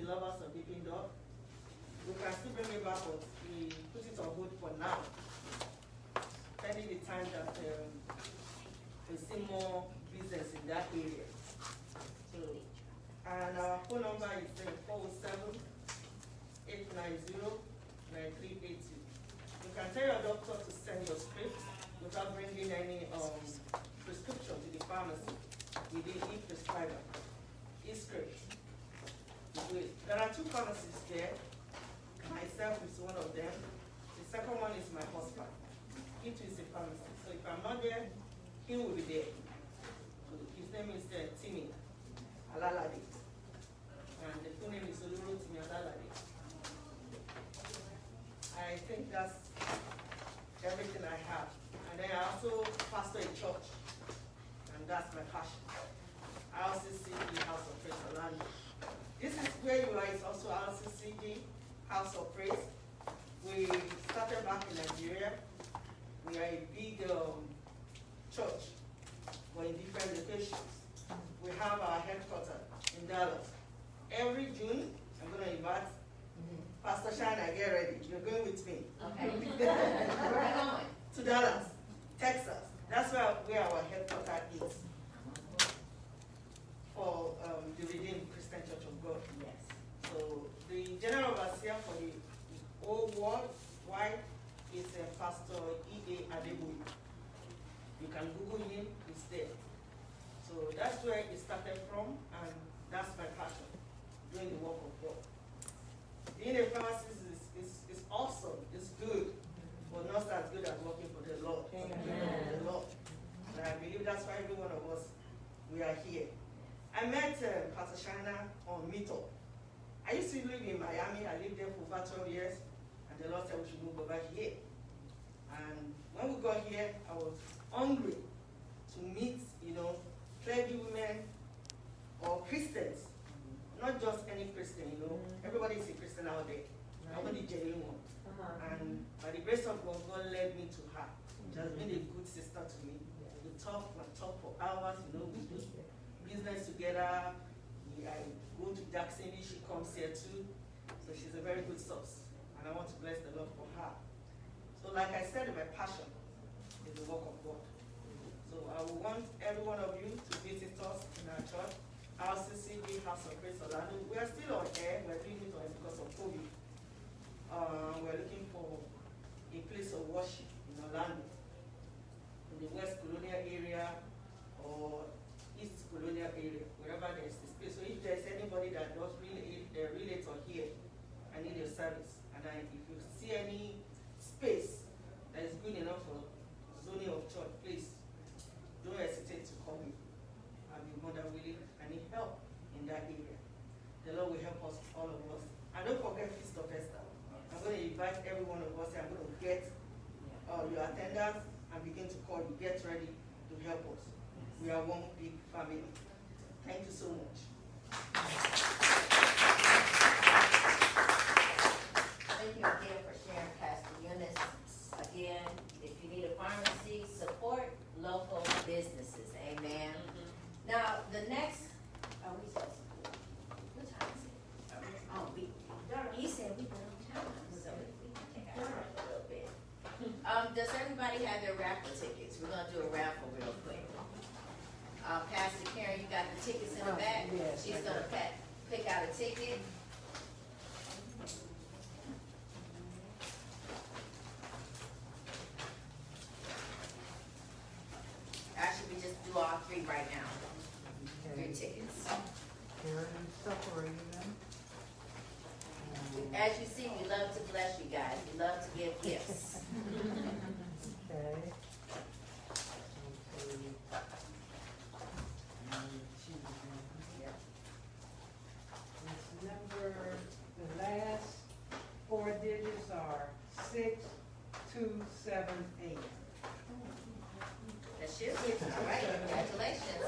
the lovers of Dipping Dog. We can still bring it back, but we put it on hold for now. Pending the time that we see more business in that area. So, and our phone number is 407-890-9382. You can tell your doctor to send your script without bringing any prescription to the pharmacy. We did e-prescriber, e-script. There are 2 pharmacies there. Myself is one of them. The second one is my husband. He too is a pharmacist. So if I'm not there, he will be there. So his name is Timmy Alalade. And the full name is Oluro Timmy Alalade. I think that's everything I have. And then I also pastor a church. And that's my passion. RCCG House of Praise Orlando. This is where you are. It's also RCCG House of Praise. We started back in Nigeria. We are a big church, but in different locations. We have our headquarters in Dallas. Every June, I'm going to invite Pastor Shana, get ready. You're going with me. Okay. Where are you going? To Dallas, Texas. That's where our headquarters is. For the Redeemed Christian Church of God. Yes. So the general overseer for the whole world wide is Pastor E.A. Adeboye. You can Google him, he's there. So that's where it started from, and that's my passion, doing the work of God. Being a pharmacist is awesome, it's good, but not as good as working for the Lord. Amen. The Lord. And I believe that's why every one of us, we are here. I met Pastor Shana on Meetup. I used to live in Miami. I lived there for over 12 years, and the Lord said we should move over here. And when we got here, I was hungry to meet, clergy women or Christians, not just any Christian. Everybody is a Christian out there. Nobody genuine one. And by the grace of God, God led me to her. She has been a good sister to me. We talk for hours. We do business together. I go to Jacksonville, she comes here too. So she's a very good source. And I want to bless the Lord for her. So like I said, my passion is the work of God. So I will want every one of you to visit us in our church, RCCG House of Praise Orlando. We are still on air. We're doing it because of COVID. We're looking for a place of worship in Orlando, in the West Colonial area or East Colonial area, wherever there's a space. So if there's anybody that does relate or hear, I need your service. And if you see any space that is good enough for zoning of church, please don't hesitate to call me. I'll be more than willing. I need help in that area. The Lord will help us, all of us. And don't forget Feast of Esther. I'm going to invite every one of us. I'm going to get your attendance and begin to call you. Get ready to help us. We are one big family. Thank you so much. Thank you again for sharing, Pastor Eunice. Again, if you need a pharmacy, support local businesses. Amen. Now, the next, are we supposed to do? What time is it? Oh, he said we got on time, so we can take our time a little bit. Does everybody have their raffle tickets? We're going to do a raffle real quick. Pastor Karen, you got the tickets in the back? Yes, She's going to pick out a ticket. Actually, we just do all 3 right now. 3 tickets. Karen separated them. As you see, we love to bless you guys. We love to give gifts. Okay. This number, the last 4 digits are 6278. That's you. All right, congratulations.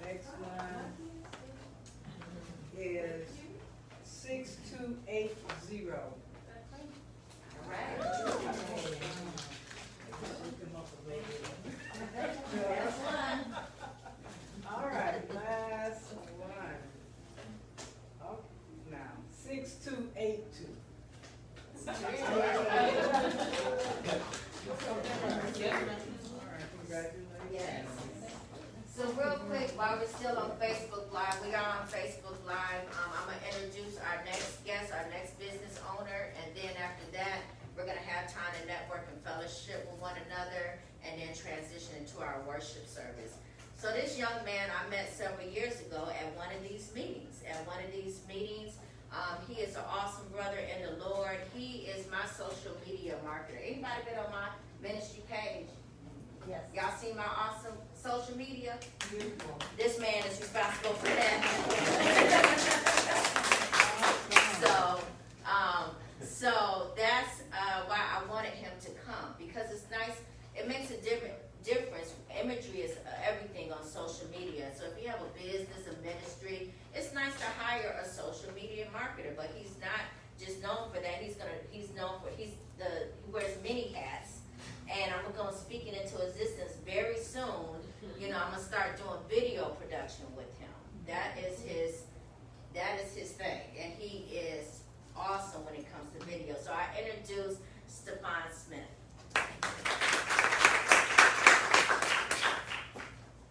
Next one is 6281. Congratulations. Yes. So real quick, while we're still on Facebook Live, we are on Facebook Live. I'm gonna introduce our next guest, our next business owner, and then after that, we're gonna have time to network and fellowship with one another, and then transition into our worship service. So this young man I met several years ago at one of these meetings. He is an awesome brother in the Lord. He is my social media marketer. Anybody been on my ministry page? Yes. Y'all see my awesome social media? Beautiful. This man is responsible for that. So that's why I wanted him to come, because it's nice. It makes a difference. Imagery is everything on social media. So if you have a business, a ministry, it's nice to hire a social media marketer. But he's not just known for that. He wears many hats. And I'm gonna speak it into existence very soon. You know, I'm gonna start doing video production with him. That is his thing, and he is awesome when it comes to video. So I introduce Stephon Smith.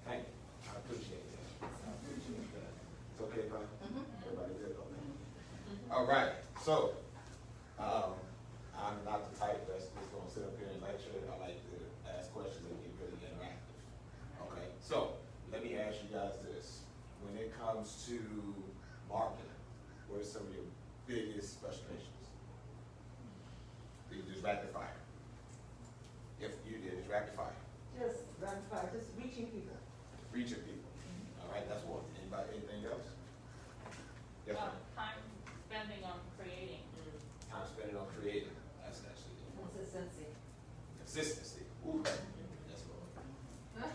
Thank you. I appreciate that. It's okay, Brian? Everybody good? Okay. All right. So, I'm not the type that's just gonna sit up here and lecture. I like to ask questions and get really interactive. Okay. So, let me ask you guys this: when it comes to marketing, what are some of your biggest frustrations? You just rapid fire. If you did, it's rapid fire. Just rapid fire, just reaching people. Reaching people. All right, that's one. Anybody, anything else? Yes, ma'am. Time spending on creating. Time spent on creating. That's actually the one. Consistency. Consistency. Ooh, that's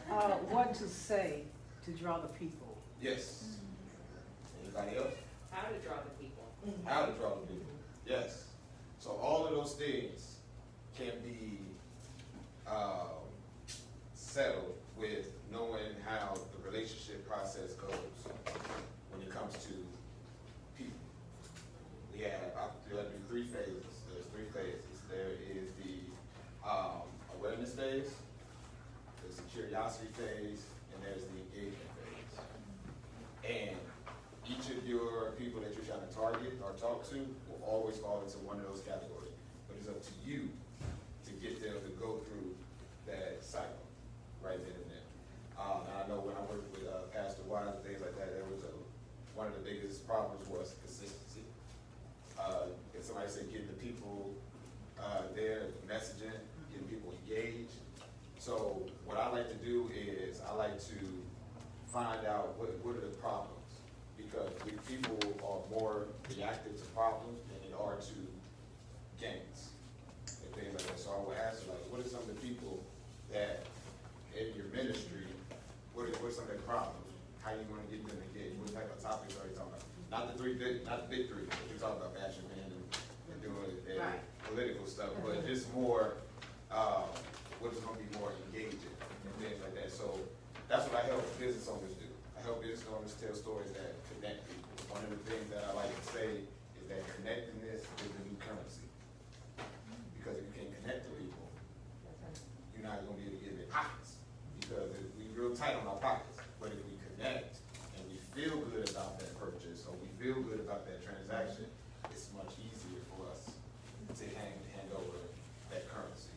what. What to say to draw the people. Yes. Anybody else? How to draw the people. How to draw the people. Yes. So all of those things can be settled with knowing how the relationship process goes when it comes to people. We have, there are three phases. There's three phases. There is the awareness phase, there's the curiosity phase, and there's the engagement phase. And each of your people that you're trying to target or talk to will always fall into one of those categories. But it's up to you to get them to go through that cycle right then and there. And I know when I worked with Pastor Wise and things like that, there was one of the biggest problems was consistency. If somebody said getting the people there, messaging, getting people engaged. So what I like to do is I like to find out what are the problems, because people are more reactive to problems than they are to gains and things like that. So I will ask you, like, what are some of the people that in your ministry, what are some of their problems? How you want to get them engaged? What type of topics are you talking about? Not the big three, but you're talking about fashion, man, and doing Right. political stuff, but just more, what is going to be more engaging and things like that. So that's what I help business owners do. I help business owners tell stories that connect people. One of the things that I like to say is that connectedness is the new currency. Because if you can't connect to people, you're not going to be able to get in their pockets. Because we're real tight on our pockets. But if we connect and we feel good about that purchase, or we feel good about that transaction, it's much easier for us to hand over that currency.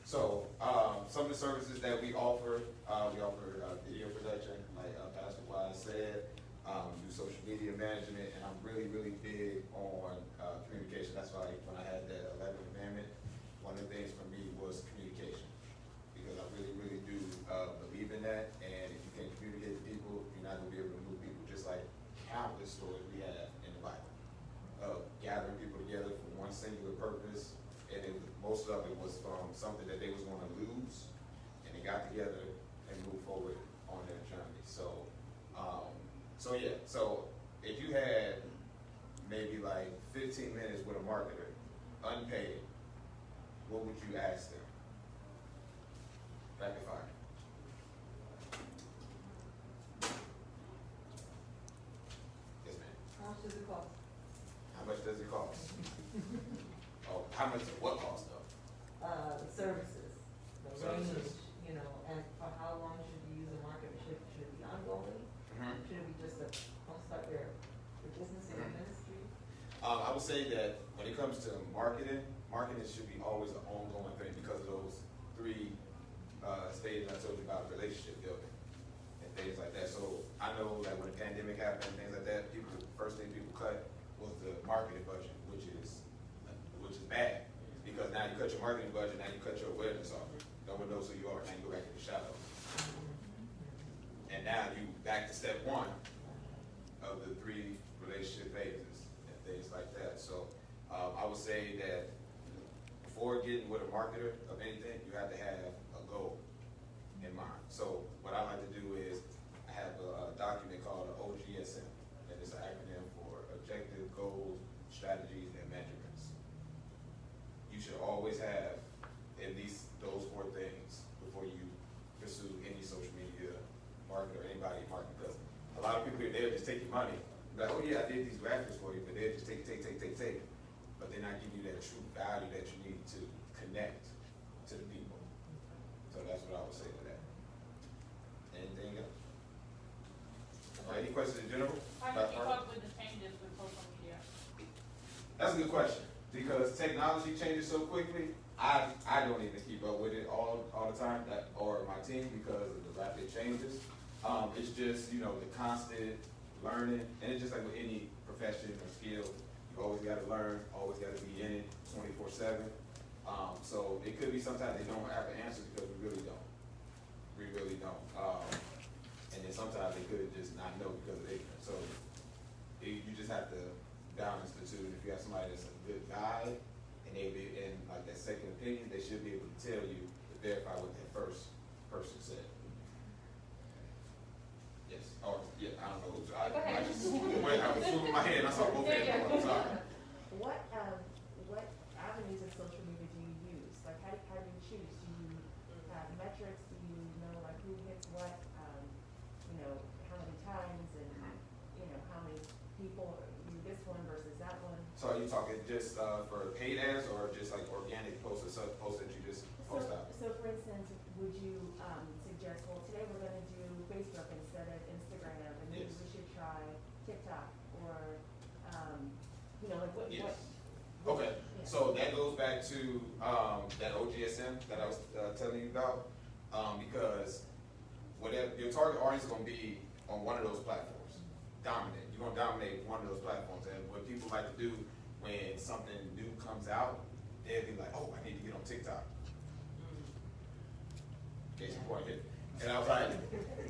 So some of the services that we offer video production, like Pastor Wise said, do social media management, and I'm really, really big on communication. That's why when I had that 11th commandment, one of the things for me was communication, because I really, really do believe in that. And if you can't communicate to people, you're not going to be able to move people. Just like countless stories we have in the Bible of gathering people together for one singular purpose, and most of it was from something that they was going to lose, and they got together and moved forward on their journey. So if you had maybe like 15 minutes with a marketer, unpaid, what would you ask them? Rapid fire. Yes, ma'am. How much does it cost? How much does it cost? Oh, how much? What cost though? The services, the range, Services. and would say that when it comes to marketing should be always an ongoing thing because of those three stages I told you about, relationship building and things like that. So I know that when the pandemic happened, things like that, first thing people cut was the marketing budget, which is bad because now you cut your marketing budget, now you cut your awareness off. No one knows who you are. Now you go back in the shadows, and now you back to step one of the three relationship phases and things like that. So I would say that before getting with a marketer of anything, you have to have a goal in mind. So what I like to do is I have a document called the OGSM, and it's an acronym for Objective, Goals, Strategies, and Measurements. You should always have at least those 4 things before you pursue any social media marketer or anybody in marketing, because a lot of people here, they'll just take your money. Like, oh yeah, I did these graphics for you, but they'll just take. But they're not giving you that true value that you need to connect to the people. So that's what I would say to that. Anything else? Any questions in general? How do you keep up with the changes with social media? That's a good question, because technology changes so quickly. I don't even keep up with it all the time, or my team, because of the rapid changes. It's just, the constant learning, and it's just like with any profession or skill, you always got to learn, always got to be in it 24/7. So it could be sometimes they don't have an answer because we really don't. And then sometimes they could just not know because of ignorance. So you just have to balance the two. If you have somebody that's a good guide, and they be in like that second opinion, they should be able to tell you to verify what that first person said. Yes. Oh, yeah. I don't know. I was moving my head. I saw both hands. I'm sorry. What avenues of social media do you use? Like, how do you choose? Do you have metrics? Do you know, like, who hits what, how many times, and, how many people view this one versus that one? So are you talking just for paid ads or just like organic posts or posts that you just post out? So for instance, would you suggest, well, today we're gonna do Facebook instead of Instagram, and maybe Yes. we should try TikTok, or, like what? Yes. What Okay, yeah. so that goes back to that OGSM that I was telling you about, because whatever your target audience is going to be on one of those platforms, dominant. You're going to dominate one of those platforms, and what people like to do when something new comes out, they'll be like, "Oh, I need to get on TikTok." Case in point here. And I was like,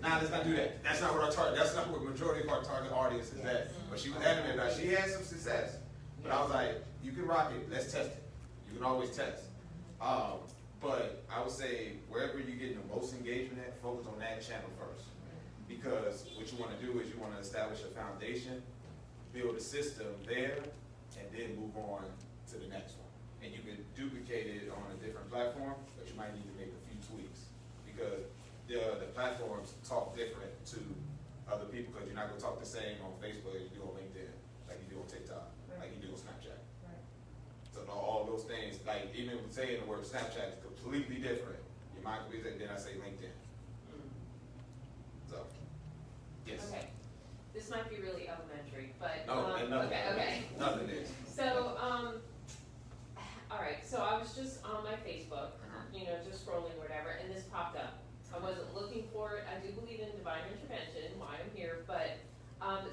"Nah, let's not do that. That's not what our target. That's not what the majority of our target audience is at." But she was adamant about it. She had some success, but I was like, "You can rock it. Let's test it. You can always test." But I would say wherever you're getting the most engagement at, focus on that channel first, because what you want to do is you want to establish a foundation, build a system there, and then move on to the next one. And you can duplicate it on a different platform, but you might need to make a few tweaks, because the platforms talk different to other people, because you're not going to talk the same on Facebook as you do on LinkedIn, like you do on TikTok, like you do on Snapchat. Right. So all those things, like even saying the word Snapchat is completely different. Your mind could be different than I say LinkedIn. So, yes. Okay, this might be really elementary, but, No, and nothing. okay. Nothing is. So, all right, so I was just on my Facebook, just scrolling or whatever, and this popped up. I wasn't looking for it. I do believe in divine intervention, why I'm here, but,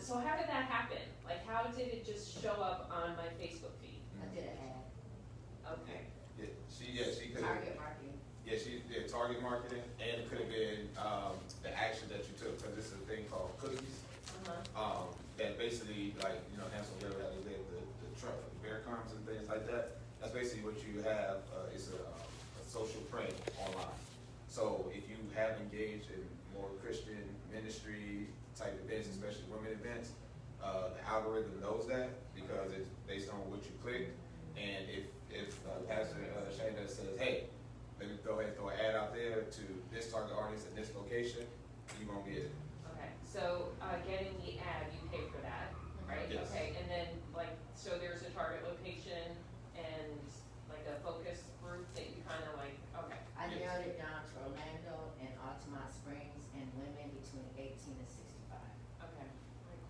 so how did that happen? Like, how did it just show up on my Facebook feed? I did an ad, Okay. She could have. target marketing. Yeah, she did target marketing, and it could have been the action that you took, because this is a thing called cookies. That basically, like, Hansel and Gretel, they live the bear crumbs and things like that. That's basically what you have. It's a social print online. So if you have engaged in more Christian ministry type events, especially women events, the algorithm knows that because it's based on what you clicked. And if Pastor Shayna says, "Hey, let me go ahead and throw an ad out there to this target audience at this location," you're gonna get it. Okay, so, getting the ad, you pay for that, right? Yes. Okay, and then, so there's a target location and like a focus group that you kind of okay. I Yes. narrowed it down to Orlando and Altamont Springs, and women between 18 and 65. Okay,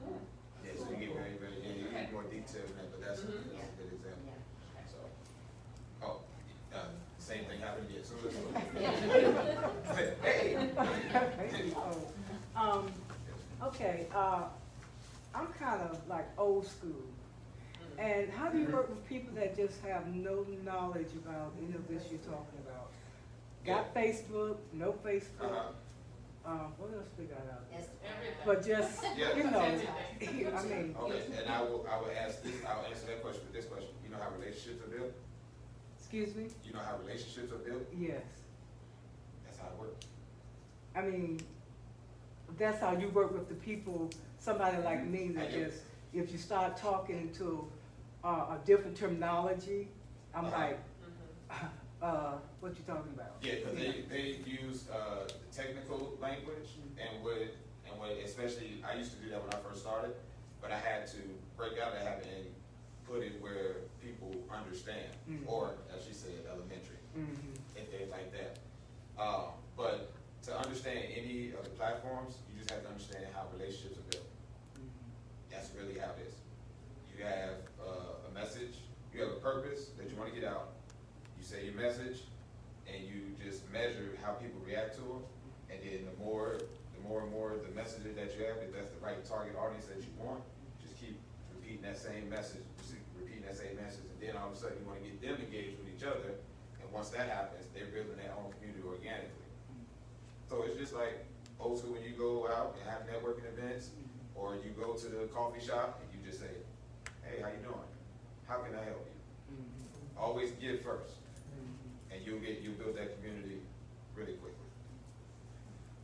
cool. Yeah, so you get very, very, you get more detail in that, but that's Mhm. Yeah. Maybe, okay, I'm kind of like old school. And how do you work with people that just have no knowledge about any of this you're talking about? Got Facebook, no Facebook, what else we got out there? Everything. But just, Yeah. you know, Everything. I mean, Okay, and I will ask this, I'll answer that question with this question. You know how relationships are built? excuse me? You know how relationships are built? Yes. That's how it works. I mean, that's how you work with the people, somebody like me that I do. just, if you start talking to a different terminology, I'm like, what you talking about? Yeah, because they use the technical language and what especially I used to do that when I first started, but I had to break out of that habit and put it where people understand, or as she said, elementary, and things like that. But to understand any of the platforms, you just have to understand how relationships are built. That's really how it is. You have a message, you have a purpose that you want to get out. You say your message, and you just measure how people react to them. And then the more and more the messages that you have, if that's the right target audience that you want, just keep repeating that same message, and then all of a sudden you want to get them engaged with each other. And once that happens, they're building their own community organically. So it's just like old school when you go out and have networking events, or you go to the coffee shop and you just say, "Hey, how you doing? How can I help you?" Always give first, and you'll build that community really quickly.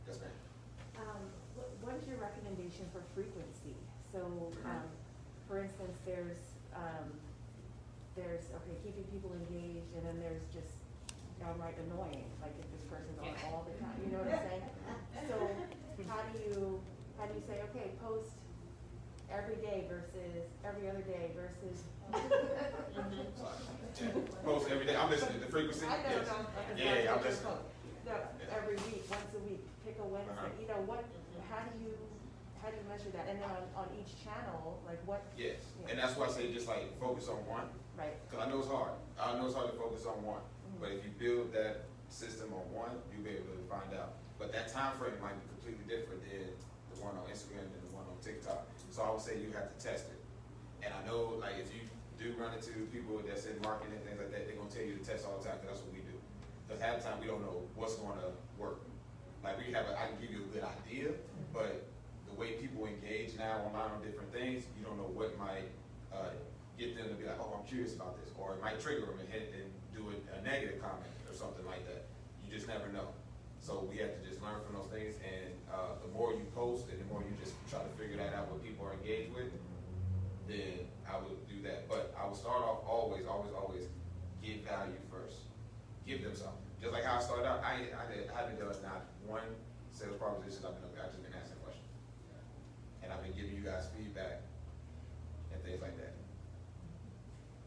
Yes, ma'am. What is your recommendation for frequency? So, for instance, there's okay, keeping people engaged, and then there's just downright annoying, like if this person's on all the time, you know what I'm saying? So, how do you say, okay, post every day versus every other day versus? Post every day. I'm listening. The frequency. I know, Yes. no, Yeah, I'm listening. No, every week, once a week, pick a Wednesday, you know, how do you measure that? And then on each channel, like what? Yes, and that's why I say just like focus on one. Right. Because I know it's hard. I know it's hard to focus on one. But if you build that system on one, you'll be able to find out. But that time frame might be completely different than the one on Instagram and the one on TikTok. So I would say you have to test it. And I know, like, if you do run into people that's in marketing and things like that, they're gonna tell you to test all the time, because that's what we do. Because half the time we don't know what's gonna work. Like I can give you a good idea, but the way people engage now online on different things, you don't know what might get them to be like, "Oh, I'm curious about this," or it might trigger them and do a negative comment or something like that. You just never know. So we have to just learn from those things, and the more you post and the more you just try to figure that out what people are engaged with, then I would do that. But I would start off always give value first. Give them something. Just like how I started out, I haven't done not one sales proposition I've just been asking questions. And I've been giving you guys feedback and things like that.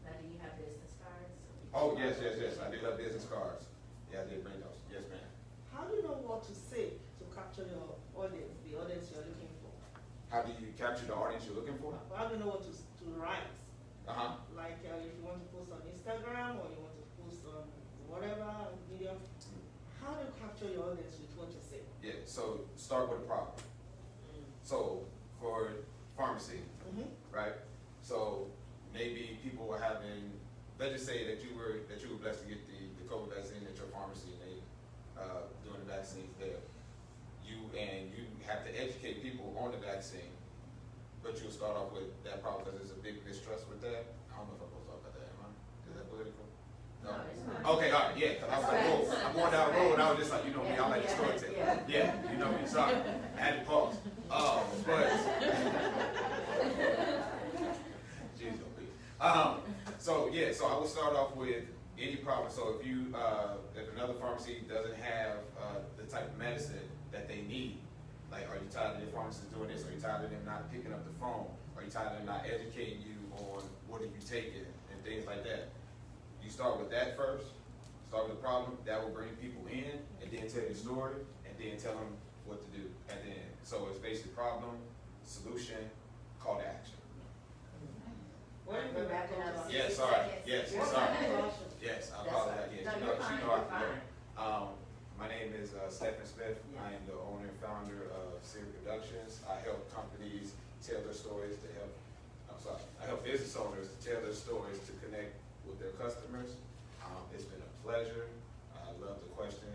Now, do you have business cards? Oh, yes, I do have business cards. Yeah, I did bring those. Yes, ma'am. How do you know what to say to capture your audience, the audience you're looking for? How do you capture the audience you're looking for? How do you know what to write? Like if you want to post on Instagram or you want to post on whatever medium, how do you capture your audience with what you say? Yeah, so start with a problem. So for pharmacy, right? So maybe people were having, let's just say that you were blessed to get the COVID vaccine at your pharmacy, and they doing the vaccines there. You have to educate people on the vaccine, but you'll start off with that problem because there's a big mistrust with that. I don't know if I'm supposed to talk about that, am I? Is that political? No. It's not. Okay, all right, yeah, because I was like, whoa, I'm going down the road, and I was just like, you know me, I like the storytelling. Yeah, you know me, sorry, I had to pause. But jeez, so I would start off with any problem. So if another pharmacy doesn't have the type of medicine that they need, like, are you tired of your pharmacist doing this? Are you tired of them not picking up the phone? Are you tired of them not educating you on what are you taking and things like that? You start with that first. Start with the problem. That will bring people in, and then tell your story, and then tell them what to do. And then, so it's basically problem, solution, call to action. When We're wrapping up. Yes, 6 sorry. seconds. Yes, You're sorry. fine. Yes, I That's apologize. right. Yes, No, she you're know fine, I you're can learn. fine. My name is Stephon Smith. Yeah. I am the owner and pleasure. I love the question.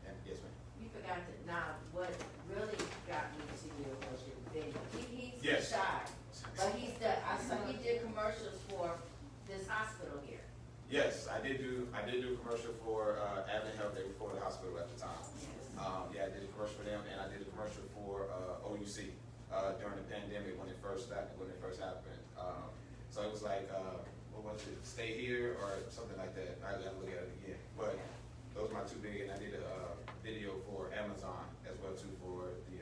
And yes, ma'am. You forgot to, now, what really got me to you was your video. He's Yes. shy, but I saw he did commercials for this hospital here. Yes, I did do a commercial for Advent Health. They were for the hospital at the time. Yes. Yeah, I did a commercial for them, and I did a commercial for OUC during the pandemic when it first happened. So it was like, what was it? Stay here or something like that. I gotta look at it again. But those are my two big, and I did a video for Amazon as well too for the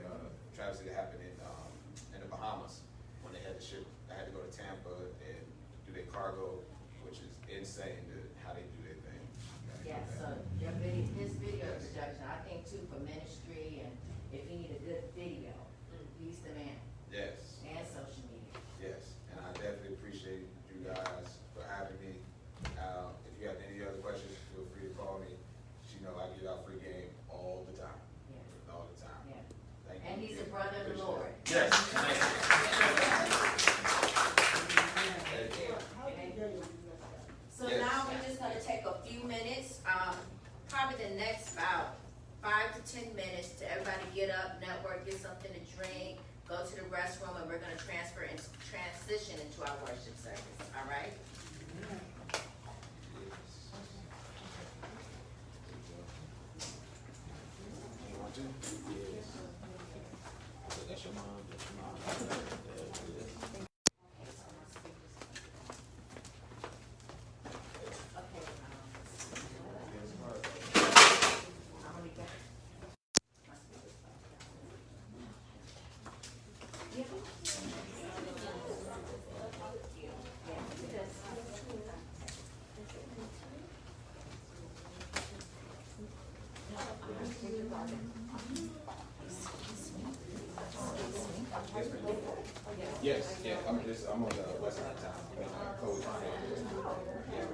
travesty that happened in the Bahamas when they had to ship. I had to go to Tampa and do their cargo, which is insane how they do their thing. Yeah, so his video production, I think too, for ministry, and if you need a good video, he's the man, Yes. and social media. Yes, and I definitely appreciate you guys for having me. If you have any other questions, feel free to call me. You know, I give out free game all the time. Yeah. All the time. Yeah. Thank you. And he's a brother of the Lord. Yes, thank you. Thank you. How do you get your business card? So Yes. now we're just gonna take a few minutes, probably the next about 5 to 10 minutes to everybody get up, network, get something to drink, go to the restroom, and we're gonna transition into our worship service, all right? That's your mom, that's your mom. Yes, yeah, I'm on the west side of town. Code. Yeah.